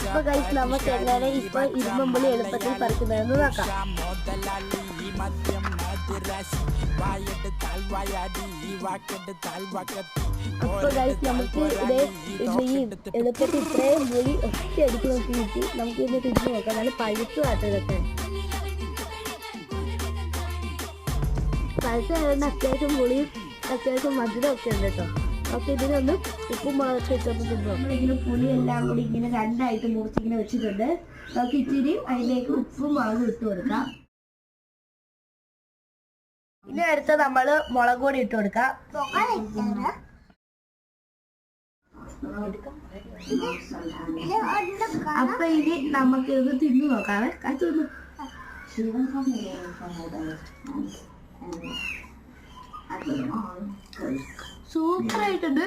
അപ്പൊ ഗൈസ് നമുക്ക് എങ്ങനെ ഇപ്പൊ ഇരുമ്പുള്ളി എളുപ്പത്തിൽ പറിക്കുന്നതെന്ന് നോക്കാം. അപ്പൊ ഗൈസ് നമുക്ക് ഈ എളുപ്പത്തിൽ ഇത്രയും പുളി ഒറ്റ അടിക്ക് നോക്കി കിട്ടി. നമുക്ക് ഇതിനെ തിരിഞ്ഞു നോക്കാം. നല്ല പഴുത്തു കാട്ടും ഇതൊക്കെ. പഴുത്തായതുകൊണ്ട് അത്യാവശ്യം പുളിയും അത്യാവശ്യം മധുരം ഒക്കെ ഉണ്ട് കേട്ടോ. നമുക്ക് ഇതിനൊന്ന് ഉപ്പും മുളകൊക്കെ ഇട്ടൊന്ന് തിന്നു. നമ്മളിങ്ങനെ പുളി എല്ലാം കൂടി ഇങ്ങനെ രണ്ടായിട്ട് മുറിച്ചിങ്ങനെ വെച്ചിട്ടുണ്ട്. നമുക്ക് ഇച്ചിരി അതിലേക്ക് ഉപ്പും മുളകും ഇട്ട് കൊടുക്കാം. ഇനി അടുത്ത് നമ്മള് മുളക് പൊടി ഇട്ട് കൊടുക്കാം. അപ്പൊ ഇനി നമുക്ക് ഇത് തിന്നു നോക്കാവേ. കാച്ചൊന്ന് സൂപ്പർ ആയിട്ടുണ്ട്.